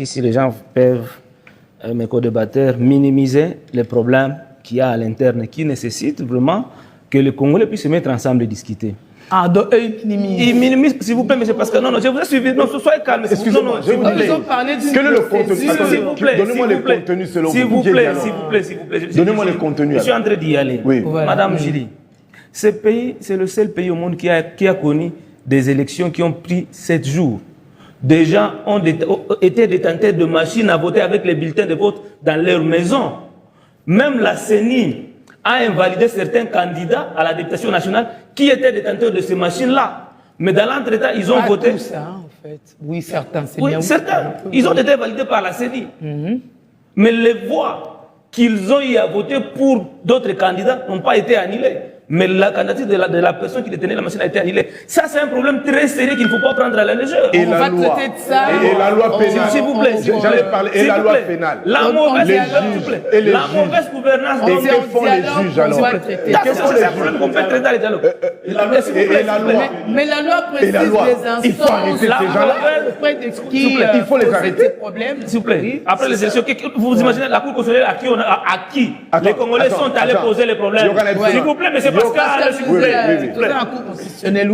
Si les gens peuvent, mes co-débatteurs, minimiser les problèmes qu'il y a à l'interne qui nécessitent vraiment que les Congolais puissent se mettre ensemble et discuter. Ah, donc eux, ils minimisent. Ils minimisent, s'il vous plaît, monsieur Pascal. Non, non, je vous ai suivi. Non, soyez calme. Excusez-moi, s'il vous plaît. Ils ont parlé d'une... Quel est le contenu? S'il vous plaît. Donnez-moi les contenus selon vous. S'il vous plaît, s'il vous plaît, s'il vous plaît. Donnez-moi les contenus. Je suis en train d'y aller. Oui. Voilà. Madame Julie, ce pays, c'est le seul pays au monde qui a connu des élections qui ont pris 7 jours. Des gens ont été détenteurs de machines à voter avec les bulletins de vote dans leur maison. Même la CENI a invalidé certains candidats à la députation nationale qui étaient détenteurs de ces machines-là. Mais dans l'entretemps, ils ont voté. Tout ça, en fait. Oui, certains, c'est Oui, bien. certains. Ils ont été validés par la CENI. Mais les voix qu'ils ont eu à voter pour d'autres candidats n'ont pas été annulées. Mais la candidature de la personne qui détenait la machine a été annulée. Ça, c'est un problème très sérieux qu'il ne faut pas prendre à la légère. Et On la va loi. traiter de ça. Et la loi pénale. S'il vous plaît. J'allais parler. Et la loi pénale. La mauvaise gouvernance. Et que font les juges alors? C'est un problème qu'on peut traiter dans les dialogues. Et la loi. Mais la loi précise Et la loi. les instances. Il faut arrêter ces gens-là. Auprès de qui Il faut les arrêter. ces problèmes. S'il vous plaît. Après les élections, vous imaginez la Cour constitutionnelle à qui les Congolais sont allés poser les problèmes? S'il vous plaît, monsieur Pascal. La Cour constitutionnelle.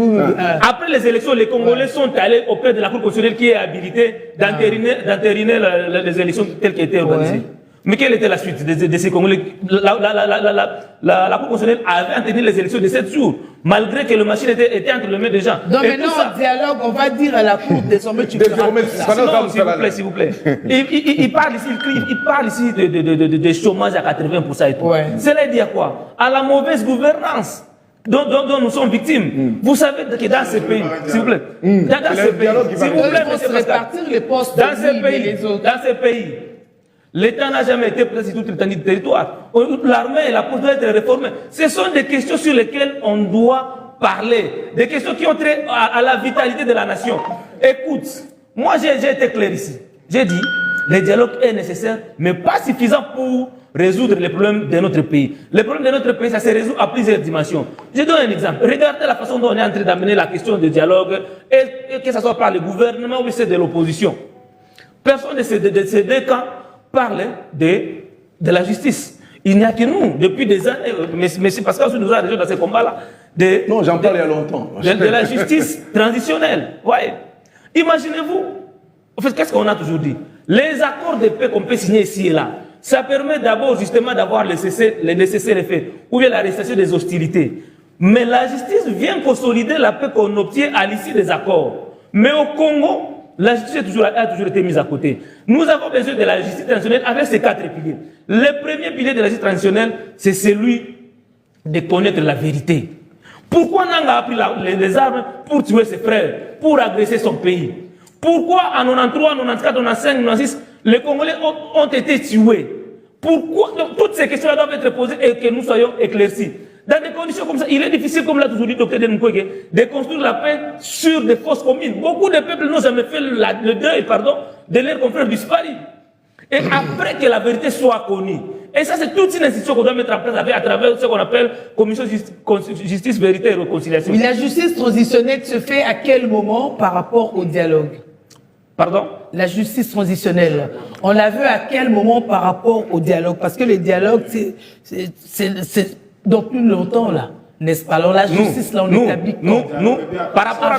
Après les élections, les Congolais sont allés auprès de la Cour constitutionnelle qui est habilitée d'entériner les élections telles qu'elles étaient organisées. Mais quelle était la suite de ces Congolais? La Cour constitutionnelle avait entériné les élections de 7 jours, malgré que le machine était entre les mains des gens. Donc maintenant, en dialogue, on va dire à la Cour, désormais, tu feras non, s'il vous plaît. Il parle ici de chômage à 80% et tout. Ouais. Cela dit à quoi? À la mauvaise gouvernance dont nous sommes victimes. Vous savez que dans ce pays, s'il vous plaît, dans ce pays, s'il vous plaît, monsieur Pascal, dans ce pays, l'État n'a jamais été prêt sur toute l'étendue du territoire. L'armée et la police doivent être réformées. Ce sont des questions sur lesquelles on doit parler. Des questions qui ont trait à la vitalité de la nation. Écoute, moi j'ai été clair ici. J'ai dit, le dialogue est nécessaire, mais pas suffisant pour résoudre les problèmes de notre pays. Les problèmes de notre pays, ça se résout à plusieurs dimensions. Je donne un exemple. Regardez la façon dont on est en train d'amener la question de dialogue, et que ce soit par le gouvernement ou c'est de l'opposition. Personne de ces deux camps parle de la justice. Il n'y a que nous, depuis des années, mais c'est parce que nous avons dans ces combats-là. Non, j'en parle il y a longtemps. De la justice transitionnelle. Ouais. Imaginez-vous, en fait, qu'est-ce qu'on a toujours dit? Les accords de paix qu'on peut signer ici et là, ça permet d'abord justement d'avoir les nécessaires effets, ou bien l'arrestation des hostilités. Mais la justice vient consolider la paix qu'on obtient à l'issue des accords. Mais au Congo, la justice a toujours été mise à côté. Nous avons besoin de la justice transitionnelle avec ces 4 piliers. Le premier pilier de la justice transitionnelle, c'est celui de connaître la vérité. Pourquoi Nanga a pris les armes pour tuer ses frères, pour agresser son pays? Pourquoi en 93, 94, 95, 96, les Congolais ont été tués? Pourquoi? Donc, toutes ces questions-là doivent être posées et que nous soyons éclaircis. Dans des conditions comme ça, il est difficile, comme l'a toujours dit Dr Demukwege, de construire la paix sur des fausses communes. Beaucoup de peuples n'ont jamais fait le deuil de leurs confrères disparus. Et après que la vérité soit connue, et ça c'est toute une institution qu'on doit mettre en place à travers ce qu'on appelle Commission Justice, Vérité et Réconciliation. Mais la justice transitionnelle se fait à quel moment par rapport au dialogue? Pardon? La justice transitionnelle, on l'a vu à quel moment par rapport au dialogue? Parce que le dialogue, c'est dans plus longtemps là, n'est-ce pas? Alors la justice, là, on établit nous, par rapport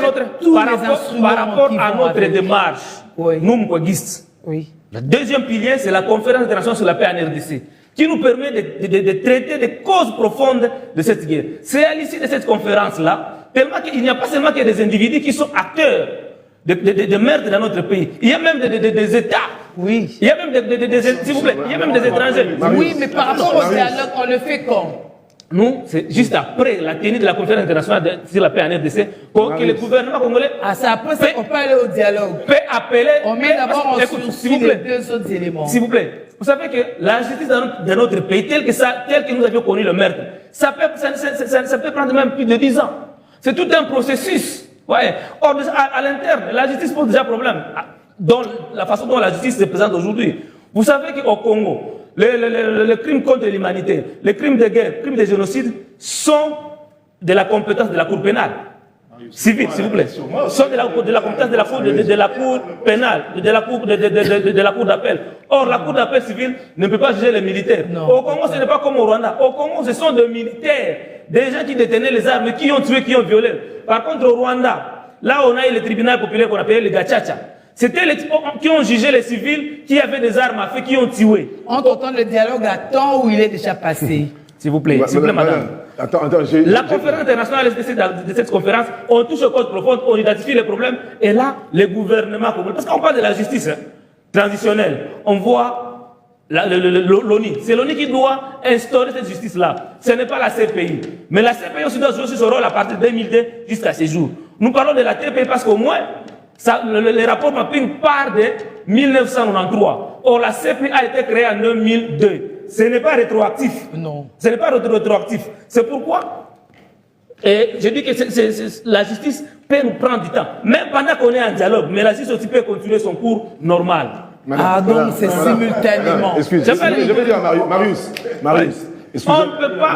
à notre démarche, oui. nous, mouaguistes, oui. Le deuxième pilier, c'est la conférence internationale sur la paix en RDC, qui nous permet de traiter des causes profondes de cette guerre. C'est à l'issue de cette conférence-là, tellement qu'il n'y a pas seulement que des individus qui sont acteurs de meurtres dans notre pays. Il y a même des États. Oui. Il y a même s'il vous plaît, il y a même des étrangers. Oui, mais par rapport au dialogue, on le fait quand? Nous, c'est juste après la tenue de la conférence internationale sur la paix en RDC que le gouvernement congolais. Ah, c'est après ça qu'on peut aller au dialogue. Peut appeler. On met d'abord en sursis les 2 autres éléments. S'il vous plaît. Vous savez que la justice dans notre pays, tel que nous avions connu le meurtre, ça peut prendre même plus de 10 ans. C'est tout un processus. Ouais. Or, à l'interne, la justice pose déjà problème. Dans la façon dont la justice se présente aujourd'hui. Vous savez qu'au Congo, les crimes contre l'humanité, les crimes de guerre, les crimes de génocide sont de la compétence de la Cour pénale. civile, s'il vous plaît, sont de la compétence de la cour pénale, de la cour d'appel. Or, la cour d'appel civile ne peut pas juger les militaires. Non. Au Congo, ce n'est pas comme au Rwanda. Au Congo, ce sont des militaires, des gens qui détenaient les armes, qui ont tué, qui ont violé. Par contre, au Rwanda, là, on a eu le tribunal populaire qu'on appelait le Gachacha. C'était les qui ont jugé les civils qui avaient des armes à feu, qui ont tué. Entre-temps, le dialogue attend où il est déjà passé. S'il vous plaît, madame. Attends, La conférence internationale de cette conférence, on touche aux causes profondes, on identifie les problèmes, et là, le gouvernement, parce qu'on parle de la justice transitionnelle, on voit l'ONU. C'est l'ONU qui doit instaurer cette justice-là. Ce n'est pas la CPI. Mais la CPI aussi doit jouer son rôle à partir de 2002 jusqu'à ce jour. Nous parlons de la TPI parce qu'au moins, le rapport mapping part de 1993. Or, la CPI a été créée en 2002. Ce n'est pas rétroactif. Non. Ce n'est pas rétroactif. C'est pourquoi je dis que la justice peut nous prendre du temps. Même pendant qu'on est en dialogue, mais la justice aussi peut continuer son cours normal. Donc c'est simultanément. Excusez-moi, je veux dire à Marius. On ne peut pas.